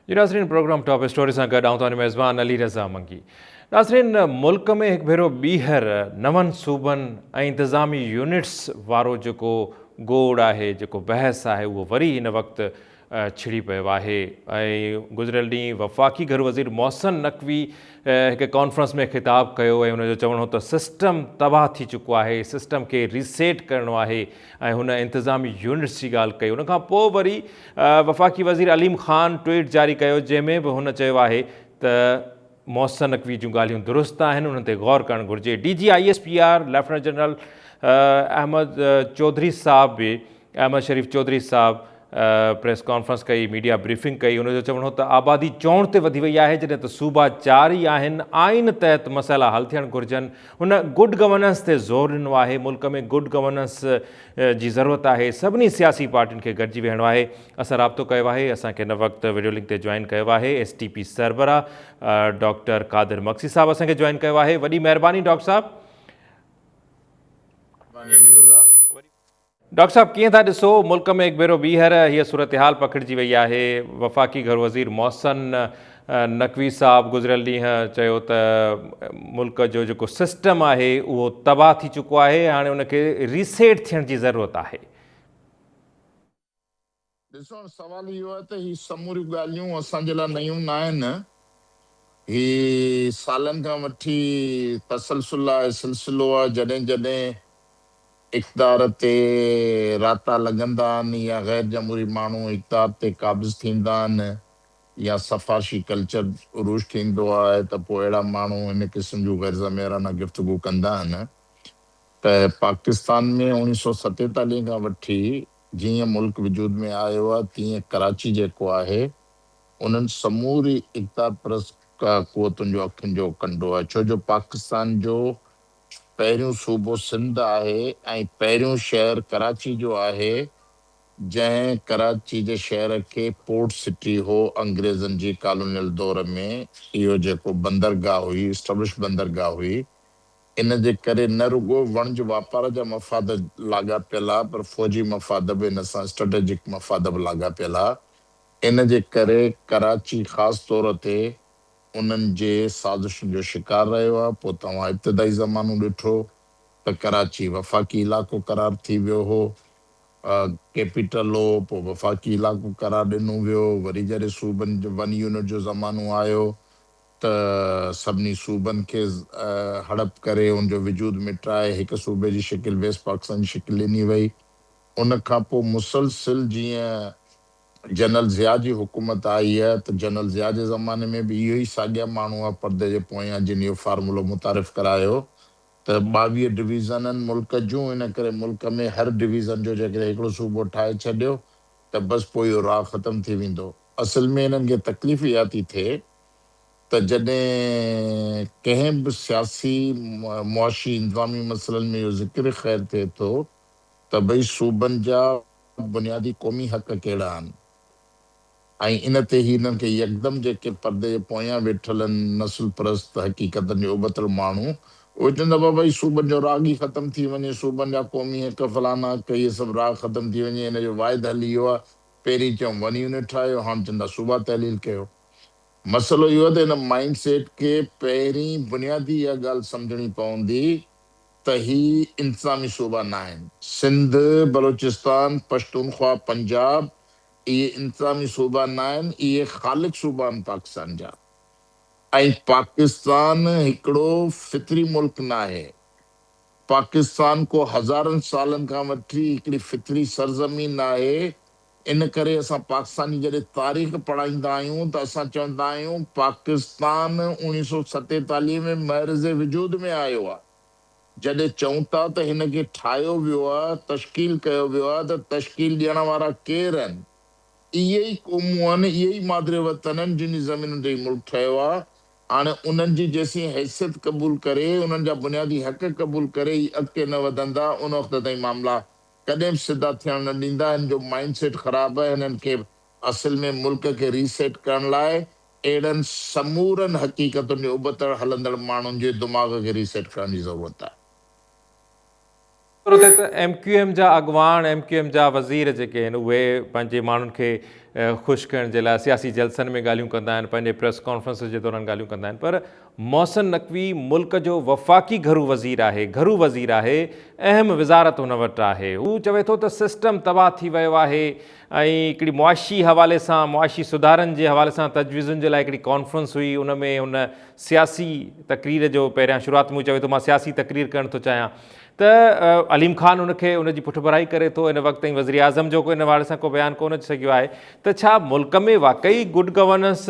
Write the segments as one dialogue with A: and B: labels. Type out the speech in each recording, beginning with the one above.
A: जी नाज़रीन, programme top story सां गॾु आऊं तव्हांजो मेज़बान अली रज़ा मंगी। नाज़रीन, मुल्क में हिकु भेरो ॿीहर नवनि सूबनि ऐं इंतिज़ामी यूनिट्स वारो जेको गोड़ आहे, जेको बहस आहे, उहो वरी हिन वक़्तु छिड़ी पियो आहे। ऐं गुज़िरियल ॾींहुं वफ़ाक़ी घर वज़ीर मोहसिन नक़वी हिकु कॉन्फ्रेंस में ख़िताबु कयो ऐं हुनजो चवणो त सिस्टम तबाह थी चुको आहे, सिस्टम खे रीसेट करिणो आहे ऐं हुन इंतिज़ामी यूनिट्स जी ॻाल्हि कई। उनखां पोइ वरी वफ़ाक़ी वज़ीर अलीम ख़ान ट्वीट जारी कयो, जंहिंमें बि हुन चयो आहे त मोहसिन नक़वी जूं ॻाल्हियूं दुरुस्त आहिनि, उन्हनि ते गौर करणु घुरिजे। DG ISPR lieutenant general Ahmed Chaudhry साहब बि अहमद शरीफ़ चौधरी साहब प्रेस कॉन्फ्रेंस कई, मीडिया ब्रीफिंग कई। हुनजो चवणो त आबादी चौण ते वधी वई आहे, जॾहिं त सूबा 4 ई आहिनि। आइन तहत मसइला हल थियणु घुरिजनि। हुन गुड गवर्नेंस ते ज़ोर ॾिनो आहे। मुल्क में गुड गवर्नेंस जी ज़रूरत आहे। सभिनी सियासी पार्टियुनि खे गॾिजी वेहणो आहे। असां राब्तो कयो आहे, असांखे हिन वक़्तु वीडियो लिंक ते जॉइन कयो आहे STP सरबराह डॉक्टर कादिर मक्सी साहब असांखे जॉइन कयो आहे। वॾी महिरबानी डॉक्टर साहब। डॉक्टर साहब, कीअं था ॾिसो, मुल्क में हिकु भेरो ॿीहर हीअ सूरत हाल पखिड़िजी वई आहे। वफ़ाक़ी घर वज़ीर मोहसिन नक़वी साहब गुज़िरियल ॾींहुं चयो त मुल्क जो जेको सिस्टम आहे उहो तबाह थी चुको आहे, हाणे उनखे रीसेट थियण जी ज़रूरत आहे।
B: ॾिसो, सवाल इहो आहे त ही समूरियूं ॻाल्हियूं असांजे लाइ नयूं न आहिनि। ही सालनि खां वठी तसलसल आहे, सिलसिलो आहे। जॾहिं जॾहिं इक़्तिदार ते राता लॻंदा आहिनि या ग़ैर जमहूरी माण्हू इक़्तिदार ते क़ाबिज़ थींदा आहिनि या सफ़ाशी कल्चर उरूज थींदो आहे, त पोइ अहिड़ा माण्हू इन क़िस्म जूं ग़ैर ज़मेराना गुफ़्तगू कंदा आहिनि। त पाकिस्तान में 1947 खां वठी जीअं मुल्क वजूद में आयो आहे, तीअं कराची जेको आहे उन्हनि समूरी इक़्तिदार परस्त क़ुवतुनि जो अखियुनि जो कंडो आहे। छो जो पाकिस्तान जो पहिरियों सूबो सिंध आहे ऐं पहिरियों शहर कराची जो आहे, जंहिं कराची जे शहर खे पोर्ट सिटी हो अंग्रेज़नि जी कॉलोनियल दौर में। इहो जेको बंदरगाह हुई, स्टैब्लिश बंदरगाह हुई, इन जे करे न रुगो वणज वापार जा मफ़ाद लाॻापियल आहे, पर फ़ौजी मफ़ाद बि इन सां स्ट्रेटेजिक मफ़ाद बि लाॻापियल आहे। इन जे करे कराची ख़ासि तौर ते उन्हनि जे साज़िशुनि जो शिकार रहियो आहे। पोइ तव्हां इब्तिदाई ज़मानो ॾिठो त कराची वफ़ाक़ी इलाइक़ो करार थी वियो हो, कैपिटल हो, पोइ वफ़ाक़ी इलाइक़ो करार ॾिनो वियो। वरी जॾहिं सूबनि जो 1 यूनिट जो ज़मानो आयो त सभिनी सूबनि खे हड़प करे उनजो वजूद मिटाए हिकु सूबे जी शिकिल वेस्ट पाकिस्तान जी शिकिल ॾिनी वई। उन खां पोइ मुसलसिल जीअं जनरल ज़िया जी हुकूमत आई आहे, त जनरल ज़िया जे ज़माने में बि इहो ई साॻिया माण्हू आहे पर्दे जे पोयां जिन इहो फार्मूलो मुतारिफ़ करायो त 22 डिवीज़न आहिनि मुल्क जूं। इन करे मुल्क में हर डिवीज़न जो जेकॾहिं हिकिड़ो सूबो ठाहे छॾियो त बसि पोइ इहो राह ख़तमु थी वेंदो। असल में इन्हनि खे तकलीफ़ इहा थी थिए त जॾहिं कंहिं बि सियासी मुआशी इंतज़ामी मसइलनि में इहो ज़िक्र ख़ैर थिए थो त भई सूबनि जा बुनियादी क़ौमी हक़ कहिड़ा आहिनि, ऐं इन ते ही हिननि खे यकदमि जेके पर्दे जे पोयां वेठल आहिनि नस्ल परस्त हक़ीक़तनि जो उबतल माण्हू, उहे चवंदा भई सूबनि जो राग ई ख़तमु थी वञे, सूबनि जा क़ौमी हक़ फलाना हक़ इहे सभु राग ख़तमु थी वञे। हिन जो वाहिद हल इहो आहे, पहिरीं चऊं 1 यूनिट ठाहियो, हाणे चवंदा सूबा तहलील कयो। मसइलो इहो आहे त हिन माइंड सेट खे पहिरीं बुनियादी इहा ॻाल्हि सम्झणी पवंदी त ही इंतिज़ामी सूबा न आहिनि। सिंध, बलोचिस्तान, पश्तूनख्वा, पंजाब इहे इंतिज़ामी सूबा न आहिनि, इहे ख़ालिक सूबा आहिनि पाकिस्तान जा। ऐं पाकिस्तान हिकिड़ो फितरी मुल्क न आहे। पाकिस्तान को हज़ारनि सालनि खां वठी हिकिड़ी फितरी सरज़मीन आहे। इन करे असां पाकिस्तानी जॾहिं तारीख़ पढ़ाईंदा आहियूं त असां चवंदा आहियूं पाकिस्तान 1947 में महरज़ वजूद में आयो आहे। जॾहिं चऊं था त हिन खे ठाहियो वियो आहे, तश्कील कयो वियो आहे, त तश्कील ॾियण वारा केरु आहिनि? इहे ई क़ौमूं आहिनि, इहे ई मादिरे वतन आहिनि जिन जी ज़मीनुनि ते मुल्क ठहियो आहे। हाणे उन्हनि जी जेसीं हैसियत क़बूल करे, उन्हनि जा बुनियादी हक़ क़बूल करे ही अॻिते न वधंदा, उन वक़्त ताईं मामला कॾहिं बि सिधा थियण न ॾींदा। हिन जो माइंड सेट ख़राबु आहे। हिननि खे असल में मुल्क खे रीसेट करण लाइ अहिड़नि समूरनि हक़ीक़तुनि जो उबतड़ हलंदड़ माण्हुनि जे दिमाग़ खे रीसेट करण जी ज़रूरत आहे।
A: MQM जा अॻवान, MQM जा वज़ीर जेके आहिनि, उहे पंहिंजे माण्हुनि खे ख़ुशि करण जे लाइ सियासी जलसनि में ॻाल्हियूं कंदा आहिनि, पंहिंजे प्रेस कॉन्फ्रेंस जे दौरान ॻाल्हियूं कंदा आहिनि, पर मोहसिन नक़वी मुल्क जो वफ़ाक़ी घरू वज़ीर आहे, अहम वज़ारत हुन वटि आहे। हू चवे थो त सिस्टम तबाह थी वियो आहे ऐं हिकिड़ी मुआशी हवाले सां, मुआशी सुधारनि जे हवाले सां तजवीज़ुनि जे लाइ हिकिड़ी कॉन्फ्रेंस हुई। उन में हुन सियासी तक़रीर जो पहिरियां शुरूआत में चवे थो मां सियासी तक़रीर करणु थो चाहियां, त अलीम ख़ान उनखे उनजी पुठिभराई करे थो। इन वक़्तु ताईं वज़ीर आज़म जो इन हवाले सां को बयानु कोन अची सघियो आहे। त छा मुल्क में वाक़ई गुड गवर्नेंस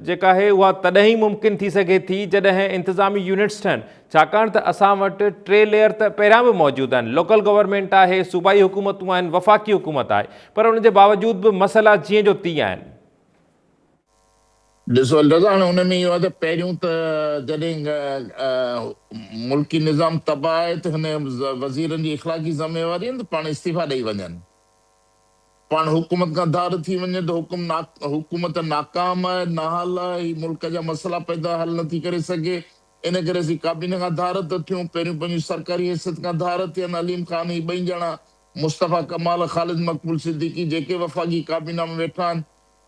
A: जेका आहे उहा तॾहिं ई मुमकिन थी सघे थी जॾहिं इंतिज़ामी यूनिट्स ठहनि, छाकाणि त असां वटि 3 लेयर त पहिरियां बि मौजूदु आहिनि। लोकल गवर्नमेंट आहे, सूबाई हुकूमतूं आहिनि, वफ़ाक़ी हुकूमत आहे, पर उनजे बावजूद बि मसइला जीअं जो तीअं आहिनि।
B: ॾिसो रज़ा, हाणे हुन में इहो आहे त पहिरियों त जॾहिं मुल्की निज़ाम तबाह आहे त हिन वज़ीरनि जी इख़लाक़ी ज़िम्मेवारी आहिनि त पाण इस्तीफ़ा ॾेई वञनि, पाण हुकूमत खां धार थी वञे त हुकूमत नाकाम आहे, नाहल आहे, ही मुल्क जा मसइला पैदा हल नथी करे सघे। इन करे असीं काबीने खां धार था थियूं, पहिरियों पंहिंजी सरकारी हैसियत खां धार थियनि। अलीम ख़ान ही 2 ॼणा, मुस्तफ़ा कमाल, ख़ालिद मक़बूल सिद्दीकी, जेके वफ़ाक़ी काबीना में वेठा आहिनि,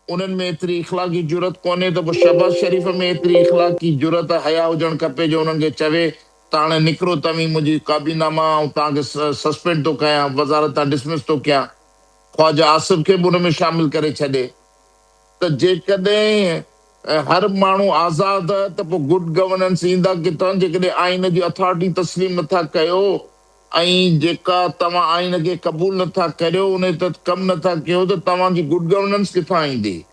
B: उन्हनि में एतिरी इख़लाक़ी जुरत कोन्हे त पोइ शहबाज़ शरीफ़ में एतिरी इख़लाक़ी जुरत हया हुजणु खपे जो उन्हनि खे चवे त हाणे निकिरो तव्हीं मुंहिंजी काबीना मां, ऐं तव्हांखे सस्पेंड थो कयां, वज़ारत तां डिसमिस थो कयां। ख़्वाजा आसिफ खे बि उन में शामिल करे छॾे। त जेकॾहिं हर माण्हू आज़ाद आहे त पोइ गुड गवर्नेंस ईंदा किथां, जेकॾहिं आइन जी अथॉरिटी तस्लीम नथा कयो ऐं जेका तव्हां आइन खे क़बूल नथा करियो, उन ते कमु नथा कयो, त तव्हांजी गुड गवर्नेंस किथां ईंदी।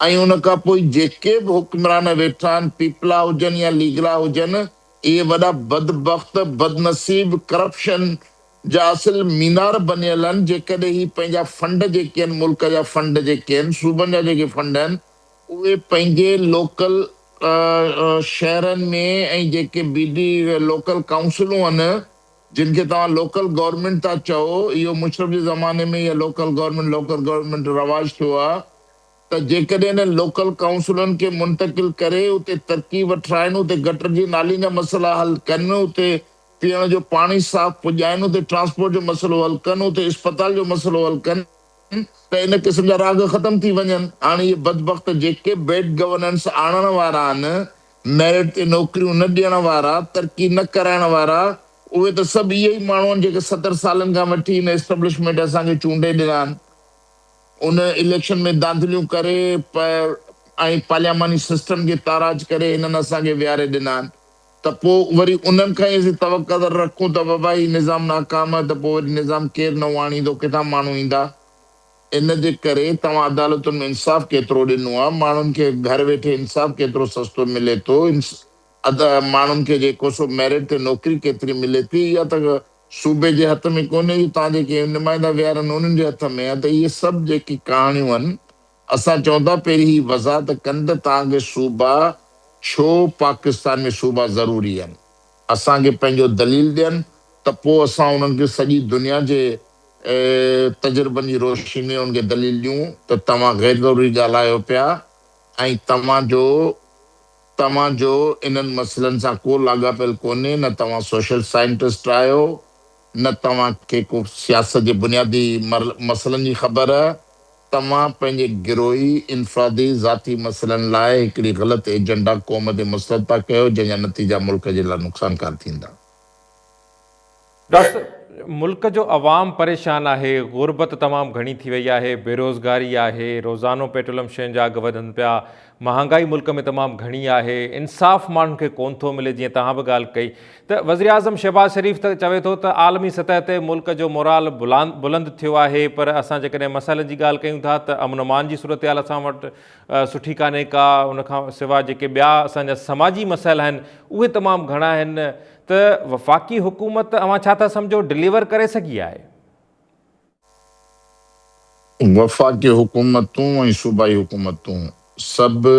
B: ऐं उन खां पोइ जेके बि हुक्मरान वेठा आहिनि, पीपला हुजनि या लीगला हुजनि, इहे वॾा बदबख़्त, बदनसीब, करप्शन जा असल मीनार बनियल आहिनि। जेकॾहिं ही पंहिंजा फंड जेके आहिनि, मुल्क जा फंड जेके आहिनि, सूबनि जा जेके फंड आहिनि, उहे पंहिंजे लोकल शहरनि में ऐं जेके बीडी लोकल काउंसिलूं आहिनि, जिन खे तव्हां लोकल गवर्नमेंट था चओ, इहो मुशरफ जे ज़माने में इहा लोकल गवर्नमेंट रवाज थियो आहे। त जेकॾहिं हिन लोकल काउंसिलनि खे मुंतकिल करे उते तरकीब ठाहिनि, उते गटर जी नालियुनि जा मसइला हल कनि, उते पीअण जो पाणी साफ़ पुॼाइनि, उते ट्रांसपोर्ट जो मसइलो हल कनि, उते इस्पताल जो मसइलो हल कनि, त इन क़िस्म जा राग ख़तम थी वञनि। हाणे इहे बदबख़्त जेके बैड गवर्नेंस आणण वारा आहिनि, मेरिट ते नौकरियूं न ॾियण वारा, तरक़ी न कराइण वारा, उहे त सभु इहे ई माण्हू आहिनि जेके 70 सालनि खां वठी हिन एस्टेब्लिशमेंट असांखे चूंडे ॾिना आहिनि। उन इलेक्शन में धांधलियूं करे ऐं पार्लियामानी सिस्टम खे ताराज करे हिननि असांखे विहारे ॾिना आहिनि। त पोइ वरी उन्हनि खां ई असीं तवक़ा रखूं त बाबा ही निज़ाम नाकाम आहे, त पोइ वरी निज़ाम केरु न आणींदो, किथां माण्हू ईंदा। इन जे करे तव्हां अदालतुनि में इंसाफ़ केतिरो ॾिनो आहे, माण्हुनि खे घर वेठे इंसाफ़ केतिरो सस्तो मिले थो, माण्हुनि खे जेको सो मेरिट ते नौकिरी केतिरी मिले थी, इहा त सूबे जे हथ में कोन्हे, तव्हां जेके नुमाइंदा विहारनि उन्हनि जे हथ में आहे। त इहे सभु जेकी कहाणियूं आहिनि, असां चवंदा पहिरीं ही वज़ाहत कनि त तव्हांखे सूबा छो पाकिस्तान में सूबा ज़रूरी आहिनि, असांखे पंहिंजो दलील ॾियनि, त पोइ असां उन्हनि खे सॼी दुनिया जे तजुर्बनि जी रोशनी में उनखे दलील ॾियूं त तव्हां गैर ज़रूरी ॻाल्हायो पिया ऐं तव्हांजो इन्हनि मसइलनि सां को लाॻापियल कोन्हे, न तव्हां सोशल साइंटिस्ट आहियो, न तव्हांखे को सियासत जे बुनियादी मसइलनि जी ख़बर आहे। तव्हां पंहिंजे गिरोही इनफ़रादी ज़ाती मसइलनि लाइ हिकिड़ी ग़लति एजेंडा क़ौम ते मुस्तरद था कयो, जंहिंजा नतीजा मुल्क जे लाइ नुक़सानकार थींदा।
A: डॉक्टर, मुल्क जो अवाम परेशान आहे, गुरबत तमामु घणी थी वई आहे, बेरोज़गारी आहे, रोज़ानो पेट्रोलियम शयुनि जा अघु वधनि पिया, महांगाई मुल्क में तमामु घणी आहे, इंसाफ़ माण्हुनि खे कोन थो मिले, जीअं तव्हां बि ॻाल्हि कई। त वज़ीर आज़म शहबाज़ शरीफ़ त चवे थो त आलमी सतह ते मुल्क जो मोराल बुलंद थियो आहे, पर असां जेकॾहिं मसइलनि जी ॻाल्हि कयूं था त अमन अमान जी सूरत हाल असां वटि सुठी कान्हे का। उनखां सवाइ जेके ॿिया असांजा समाजी मसइला आहिनि उहे तमामु घणा आहिनि। त वफ़ाक़ी हुकूमत अवां छा था सम्झो डिलीवर करे सघी आहे?
B: वफ़ाक़ी हुकूमतूं ऐं सूबाई हुकूमतूं सभु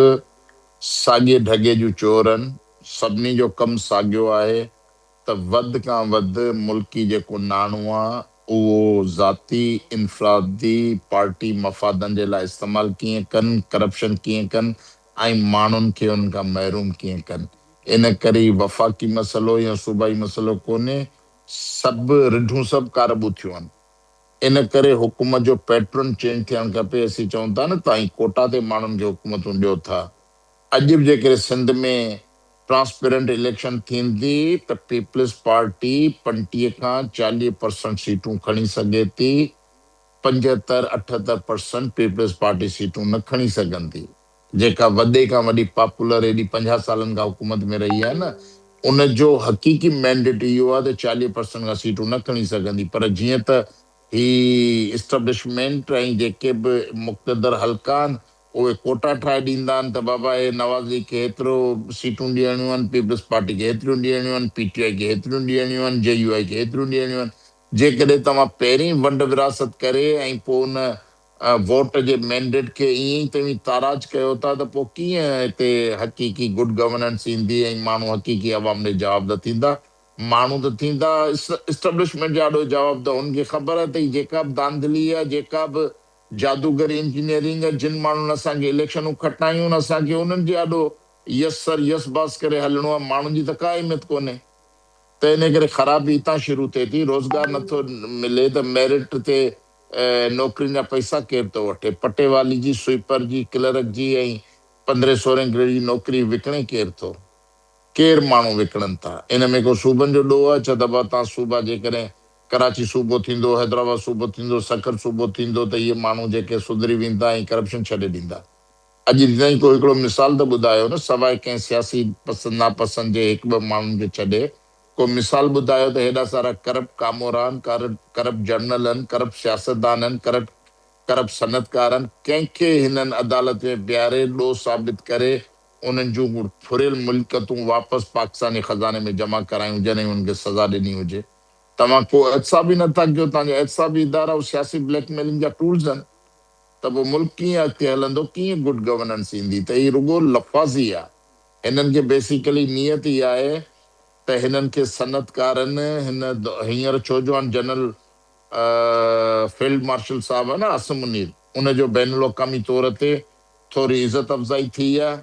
B: साॻिए ढगे जूं चोर आहिनि। सभिनी जो कमु साॻियो आहे त वधि खां वधि मुल्की जेको नाणो आहे उहो ज़ाती इनफ़रादी पार्टी मफ़ादनि जे लाइ इस्तेमालु कीअं कनि, करप्शन कीअं कनि ऐं माण्हुनि खे उन खां महरूम कीअं कनि। इन करे वफ़ाक़ी मसइलो या सूबाई मसइलो कोन्हे, सभु रिढूं सभु कारबू थियूं आहिनि। इन करे हुकूमत जो पैटर्न चेंज थियणु खपे। असीं चऊं था न तव्हां कोटा ते माण्हुनि खे हुकूमतूं ॾियो था। अॼु बि जेकॾहिं सिंध में ट्रांसपेरेंट इलेक्शन थींदी त पीपल्स पार्टी 25 खां 40% सीटूं खणी सघे थी। 75-78% पीपल्स पार्टी सीटूं न खणी सघंदी। जेका वॾे खां वॾी पॉपुलर एॾी 50 सालनि खां हुकूमत में रही आहे न, उन जो हक़ीक़ी मैंडेट इहो आहे त 40% खां सीटूं न खणी सघंदी। पर जीअं त ही इस्टेब्लिशमेंट ऐं जेके बि मुक़तदर हल्का आहिनि उहे कोटा ठाहे ॾींदा आहिनि त बाबा हे नवाज़ लीग खे हेतिरो सीटूं ॾियणियूं आहिनि, पीपल्स पार्टी खे हेतिरियूं ॾियणियूं आहिनि, पीटीआई खे हेतिरियूं ॾियणियूं आहिनि, जेयूआई खे हेतिरियूं ॾियणियूं आहिनि। जेकॾहिं तव्हां पहिरीं वंड विरासत करे ऐं पोइ उन वोट जे मैंडेट खे ईअं ई तव्हीं ताराज कयो था त पोइ कीअं हिते हक़ीक़ी गुड गवर्नेंस ईंदी ऐं माण्हू हक़ीक़ी अवाम ॾे जवाबदार थींदा। माण्हू त थींदा इस्टेब्लिशमेंट जा ॾाढो जवाबदार। हुनखे ख़बर आहे त ही जेका बि धांधली आहे, जेका बि जादूगरी इंजीनियरिंग आहे, जिन माण्हुनि असांखे इलेक्शनूं खटायूं आहिनि, असांखे उन्हनि जे ॾाढो यस सर यस बास करे हलणो आहे। माण्हुनि जी त का अहमियत कोन्हे। त इन करे ख़राबी हितां शुरू थिए थी। रोज़गार नथो मिले त मेरिट ते नौकिरियुनि जा पैसा केरु थो वठे? पटेवाली जी, स्वीपर जी, क्लर्क जी ऐं 15-16 ग्रेड जी नौकिरी विकिणे केरु थो? केरु माण्हू विकिणनि था? इन में को सूबनि जो ॾोह आहे छा? दफ़ा तव्हां सूबा जेकॾहिं कराची सूबो थींदो, हैदराबाद सूबो थींदो, सखर सूबो थींदो त इहे माण्हू जेके सुधरी वेंदा ऐं करप्शन छॾे ॾींदा। अॼु ताईं को हिकिड़ो मिसाल त ॿुधायो न, सवाइ कंहिं सियासी पसंदि नापसंदि जे हिकु ॿ माण्हुनि खे छॾे को मिसाल ॿुधायो त हेॾा सारा करप्ट कामोरान, करप्ट जर्नल आहिनि, करप्ट सियासतदान आहिनि, करप्ट सनतकार आहिनि, कंहिंखे हिननि अदालत में बीहारे ॾोह साबित करे उन्हनि जूं फुरियल मिल्कियतूं वापसि पाकिस्तानी खज़ाने में जमा करायूं जॾहिं उन्हनि खे सज़ा ॾिनी हुजे। तव्हां को एहतसाब ई नथा कयो। तव्हांजा एहतसाबी इदारा सियासी ब्लैकमेलिंग जा टूल्स आहिनि। त पोइ मुल्क कीअं अॻिते हलंदो? कीअं गुड गवर्नेंस ईंदी? त ही रुगो लफ़ाज़ी आहे। हिननि खे बेसिकली नियत ई आहे त हिननि खे सनतकारनि हींअर छो जो हाणे जनरल फील्ड मार्शल साहब आहे न आसिम मुनीर, उनजो बैनुल अक़वामी तौर ते थोरी इज़त अफ़ज़ाई थी आहे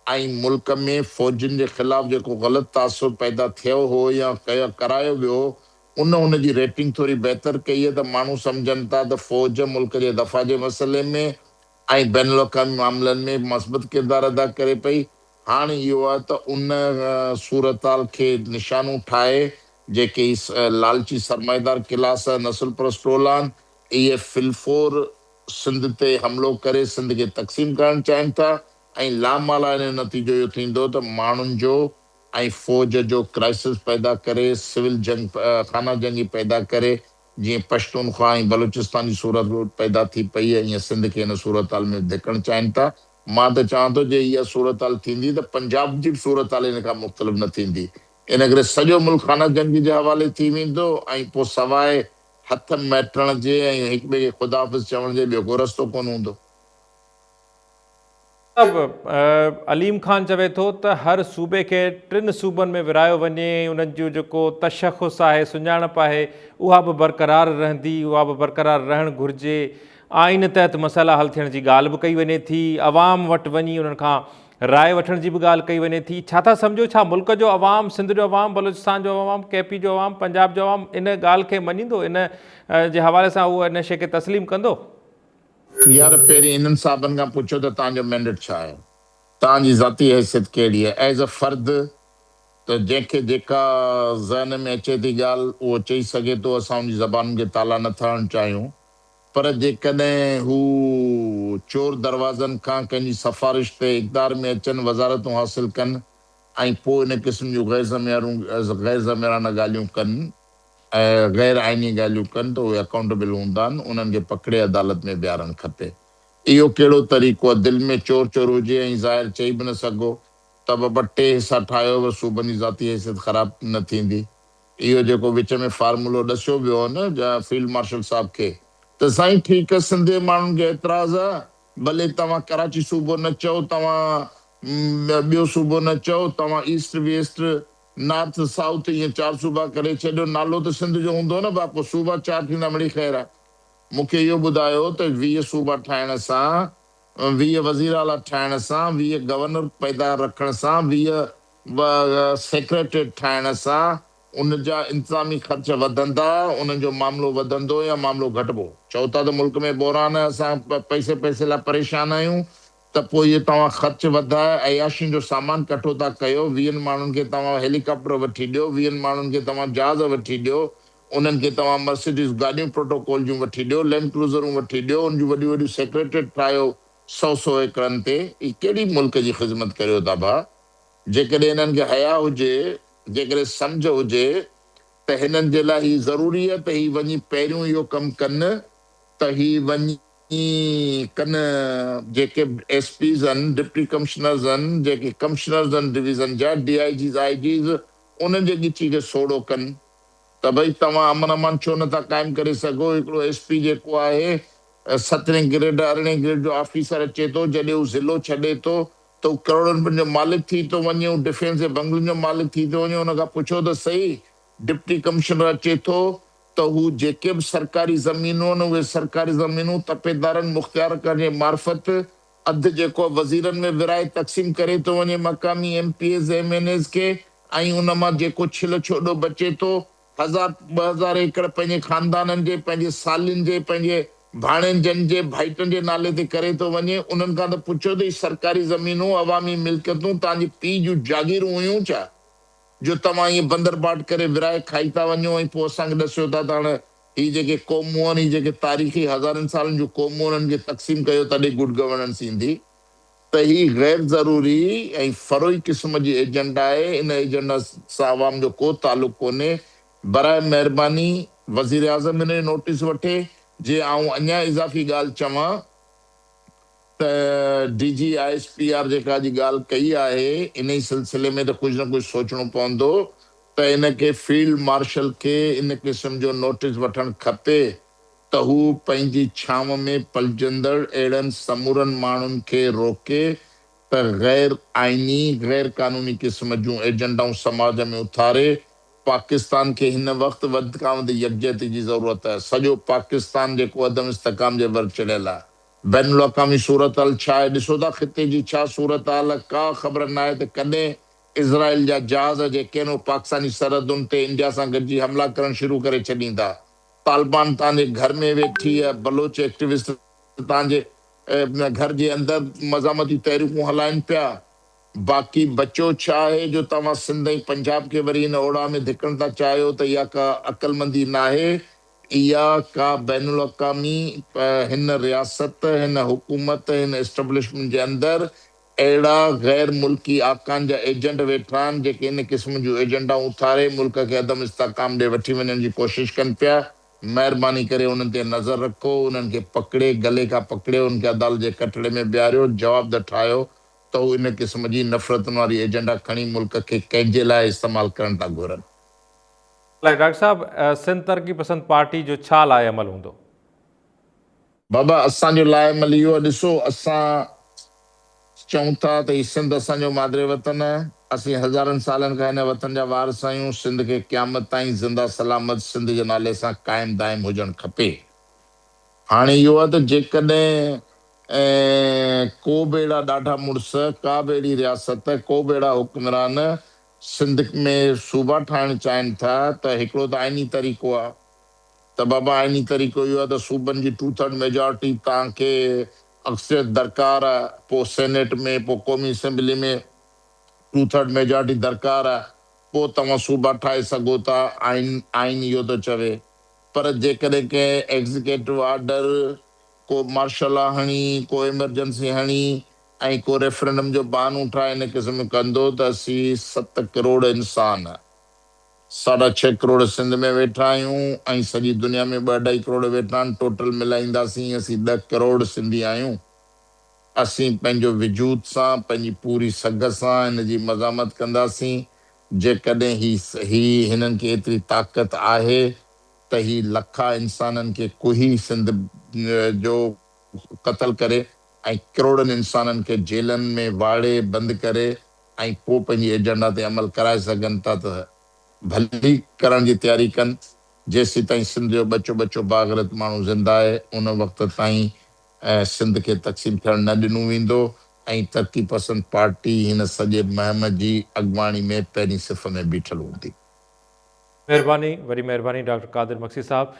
B: ऐं मुल्क में फ़ौजियुनि जे ख़िलाफ़ जेको ग़लति तासुर पैदा थियो हो या करायो वियो हो, उनजी रेटिंग थोरी बहितर कई आहे। त माण्हू सम्झनि था त फ़ौज मुल्क जे दफ़ा जे मसइले में ऐं बैनुल अक़वामी मामलनि में मस्बत किरदारु अदा करे पई। हाणे इहो आहे त उन सूरताल खे निशानूं ठाहे जेके लालची सरमाएदार क्लास नस्ल परस्त टोला आहिनि, इहे फिलफोर सिंध ते हमिलो करे सिंध खे तक़सीम करणु चाहिनि था। ऐं लामाला इन नतीजो इहो थींदो त माण्हुनि जो ऐं फ़ौज जो क्राइसिस पैदा करे, सिविल जंग खाना जंगी पैदा करे, जीअं पश्तूनख्वा ऐं बलूचिस्तान जी सूरत पैदा थी पई आहे, ईअं सिंध खे हिन सूरत में धिकणु चाहिनि था। मां त चवां थो जे इहा सूरत थींदी त पंजाब जी बि सूरत इन खां मुख़्तलिफ़ न थींदी। इन करे सॼो मुल्क खाना जंगी जे हवाले थी वेंदो ऐं पोइ सवाइ हथ मैटण जे ऐं हिक ॿिए खे ख़ुदा हाफ़िज़ चवण जे ॿियो को रस्तो कोन हूंदो।
A: अलीम ख़ान चवे थो त हर सूबे खे 3 सूबनि में विरायो वञे, उन्हनि जो जेको तशख़ुस आहे, सुञाणप आहे, उहा बि बरक़रार रहंदी, उहा बि बरक़रार रहणु घुरिजे। आइन तहत मसइला हल थियण जी ॻाल्हि बि कई वञे थी, अवाम वटि वञी उन्हनि खां राय वठण जी बि ॻाल्हि कई वञे थी। छा था सम्झो, छा मुल्क जो अवाम, सिंध जो अवाम, बलूचिस्तान जो अवाम, केपी जो अवाम, पंजाब जो अवाम इन ॻाल्हि खे मञींदो? इन जे हवाले सां उहो इन शइ खे तस्लीम कंदो?
B: यार पहिरीं इन्हनि साहबनि खां पुछो त तव्हांजो मैंडेट छा आहे, तव्हांजी ज़ाती हैसियत कहिड़ी आहे एज़ अ फर्द। त जंहिंखे जेका ज़हन में अचे थी ॻाल्हि उहो चई सघे थो। असां उन ज़बान खे ताला नथा हणणु चाहियूं। पर जेकॾहिं हू चोर दरवाज़नि खां कंहिंजी सिफ़ारिश ते इक़्तिदार में अचनि, वज़ारतूं हासिलु कनि ऐं पोइ इन क़िस्म जूं गैर ज़मीराना ॻाल्हियूं कनि, गैर आइनी ॻाल्हियूं कनि, त उहे अकाउंटेबल हूंदा आहिनि। उन्हनि खे पकिड़े अदालत में बीहारणु खपे। इहो कहिड़ो तरीक़ो आहे? दिलि में चोर चोर हुजे ऐं ज़ाहिर चई बि न सघो त ॿ टे हिसा ठाहियो, सूबनि जी ज़ाती हैसियत ख़राब न थींदी। इहो जेको विच में फार्मूलो ॾसियो वियो हो न फील्ड मार्शल साहब खे, त साईं ठीकु आहे, सिंध जे माण्हुनि खे एतिराज़ आहे, भले तव्हां कराची सूबो न चओ, तव्हां ॿियो सूबो न चओ, तव्हां ईस्ट वेस्ट नॉर्थ साउथ ईअं 4 सूबा करे छॾियो, नालो त सिंध जो हूंदो न बापो, सूबा 4 थींदा मिड़ी ख़ैर आहे। मूंखे इहो ॿुधायो त 20 सूबा ठाहिण सां, 20 वज़ीर आला ठाहिण सां, 20 गवर्नर पैदा रखण सां, 20 सेक्रेटरी ठाहिण सां उन जा इंतज़ामी ख़र्च वधंदा, उन्हनि जो मामिलो वधंदो या मामिलो घटिबो। चओ था त मुल्क में बहिरान आहे, असां पैसे लाइ परेशान आहियूं, त पोइ इहे तव्हां ख़र्च वधाए अयाशियुनि जो सामान कठो था कयो। 20 माण्हुनि खे तव्हां हेलीकॉप्टर वठी ॾियो, 20 माण्हुनि खे तव्हां जहाज़ वठी ॾियो, उन्हनि खे तव्हां मर्सिडीज़ गाॾियूं प्रोटोकॉल जूं वठी ॾियो, लैंड क्रूज़रूं वठी ॾियो, उन जूं वॾियूं वॾियूं सेक्रेटरीट ठाहियो 100 एकड़नि ते। ही कहिड़ी मुल्क जी ख़िदमत करियो था भाउ? जेकॾहिं हिननि खे हया हुजे, जेकॾहिं सम्झ हुजे, त हिननि जे लाइ ही ज़रूरी आहे त ही वञी पहिरियों इहो कमु कनि, त ही वञी कनि जेके एसपीज़ आहिनि, डिप्टी कमिश्नर्स आहिनि, जेके कमिश्नर्स आहिनि डिवीज़न जा, डीआईजीज़ आईजीज़, उन्हनि जे ॻिची खे सोड़ो कनि त भई तव्हां अमन अमान छो नथा क़ाइमु करे सघो? हिकिड़ो एसपी जेको आहे 17 ग्रेड 18 ग्रेड जो ऑफिसर अचे थो, जॾहिं हू ज़िलो छॾे थो त हू करोड़नि रुपयनि जो मालिक थी थो वञे, हू डिफेंस जे बंगलनि जो मालिक थी थो वञे। हुन खां पुछो त सही, डिप्टी कमिश्नर अचे थो त हू जेके बि सरकारी ज़मीनूं आहिनि, उहे सरकारी ज़मीनूं तपेदारनि मुख़्तियार करण जे मार्फत अधु जेको वज़ीरनि में विराए तक़सीम करे थो वञे मक़ामी एमपीएस एमएनएस खे, ऐं उन मां जेको छिल छोॾो बचे थो 1000-2000 एकड़ पंहिंजे खानदाननि जे, पंहिंजे सालियुनि जे, पंहिंजे भाणेजनि जे, भाइटनि जे नाले ते करे थो वञे। उन्हनि खां त पुछो त सरकारी ज़मीनूं अवामी मिल्कियतूं तव्हांजी पीउ जूं जागीरूं हुयूं छा, जो तव्हां इहे बंदरबाट करे विराए खाई था वञो, ऐं पोइ असांखे ॾसियो था त हाणे ही जेके क़ौमूं आहिनि, ही जेके तारीख़ी हज़ारनि सालनि जूं क़ौमूं, उन्हनि खे तक़सीम कयो तॾहिं गुड गवर्नेंस ईंदी। त ही गैर ज़रूरी ऐं फरोई क़िस्म जी एजेंडा आहे। इन एजेंडा सां आवाम जो को तालुक कोन्हे। बराए महिरबानी वज़ीर आज़म इन नोटिस वठे। जे आऊं अञा इज़ाफ़ी ॻाल्हि चवां त डीजी आईएसपीआर जेका जी ॻाल्हि कई आहे, इन ई सिलसिले में त कुझु न कुझु सोचणो पवंदो त इनखे फील्ड मार्शल खे इन क़िस्म जो नोटिस वठणु खपे त हू पंहिंजी छांव में पलजंदड़ अहिड़नि समूरनि माण्हुनि खे रोके त गैर आइनी गैर कानूनी क़िस्म जूं एजेंडाऊं समाज में उथारे। पाकिस्तान खे हिन वक़्तु वधि खां वधि यकजहती जी ज़रूरत आहे। सॼो पाकिस्तान जेको अदम इस्तेकाम जे वर चढ़ियल आहे। बैनुल अक़वामी सूरत हाल छा आहे? ॾिसो था ख़िते जी छा सूरत हाल आहे। का ख़बर न आहे त कॾहिं इज़राइल जा जहाज़ जेके आहिनि पाकिस्तानी सरहदुनि ते इंडिया सां गॾिजी हमला करणु शुरू करे छॾींदा। तालिबान तव्हांजे घर में वेठी आहे, बलोच एक्टिविस्ट तव्हांजे घर जे अंदरि मज़ामती तहरीकूं हलाइनि पिया। बाक़ी बचो छा आहे जो तव्हां सिंध ऐं पंजाब खे वरी हिन ओड़ा में धिकण था चाहियो? त इहा का अक़लमंदी न आहे। इहा का बैनुल अक़वामी हिन रियासत, हिन हुकूमत, हिन एस्टेब्लिशमेंट जे अंदरि अहिड़ा गैर मुल्की आकान जा एजेंट वेठा आहिनि जेके इन क़िस्म जूं एजेंडाऊं उथारे मुल्क खे अदम इस्तेकाम ॾे वठी वञण जी कोशिशि कनि पिया। महिरबानी करे उन्हनि ते नज़र रखो, उन्हनि खे पकिड़े, गले खां पकिड़े, उनखे अदालत जे कटड़े में ॿिहारियो, जवाबदह ठाहियो त हू इन क़िस्म जी नफ़रतुनि वारी एजेंडा खणी मुल्क खे कंहिंजे लाइ इस्तेमालु करणु था घुरनि।
A: डॉक्टर साहब, सिंध तरक़ी पसंद पार्टी जो छा लाइ अमल हूंदो?
B: बाबा असांजो लाइ अमल इहो आहे, ॾिसो असां चऊं था त ही सिंध असांजो मादिरे वतन आहे। असीं हज़ारनि सालनि खां हिन वतन जा वारिस आहियूं। सिंध खे क़यामत ताईं ज़िंदा सलामत सिंध जे नाले सां क़ाइमु दाइमु हुजणु खपे। हाणे इहो आहे त जेकॾहिं को बि अहिड़ा ॾाढा मुड़ुस, का बि अहिड़ी रियासत, को बि अहिड़ा हुक्मरान सिंध में सूबा ठाहिणु चाहिनि था त हिकिड़ो त आइनी तरीक़ो आहे त बाबा आइनी तरीक़ो इहो आहे त सूबनि जी 2/3 मेजॉरिटी तव्हांखे अक्सरियत दरकार आहे। पोइ सेनेट में, पोइ क़ौमी असेंबली में 2/3 मेजॉरिटी दरकार आहे। पोइ तव्हां सूबा ठाहे सघो था। आइन इहो थो चवे। पर जेकॾहिं कंहिं एग्ज़िक्यूटिव ऑर्डर, को मार्शल लॉ हणी, को इमरजेंसी हणी ऐं को रेफरेंडम जो बहानो ठाहे इन क़िस्म कंदो त असीं 7 करोड़ इंसान, 6.5 करोड़ सिंध में वेठा आहियूं ऐं सॼी दुनिया में 2-2.5 करोड़ वेठा आहिनि। टोटल मिलाईंदासीं असीं 10 करोड़ सिंधी आहियूं। असीं पंहिंजो वजूद सां, पंहिंजी पूरी सघ सां हिन जी मज़ामत कंदासीं। जेकॾहिं ही हिननि खे एतिरी ताक़त आहे त ही लखा इंसाननि खे कुही सिंध जो क़तल करे ऐं करोड़नि इंसाननि खे जेलनि में वाड़े बंदि करे ऐं पोइ पंहिंजी एजेंडा ते अमल कराए सघनि था त भली करण जी तयारी कनि। जेसीं ताईं सिंध जो बचो बचो बाग़रत माण्हू ज़िंदा आहे, उन वक़्त ताईं सिंध खे तक़सीम थियणु न ॾिनो वेंदो ऐं तरक़ी पसंद पार्टी हिन सॼे मुहिम जी अॻुवाणी में पहिरीं सिफ़ में बीठल हूंदी।
A: महिरबानी, वॾी महिरबानी डॉक्टर क़ादिर मक्सी साहब।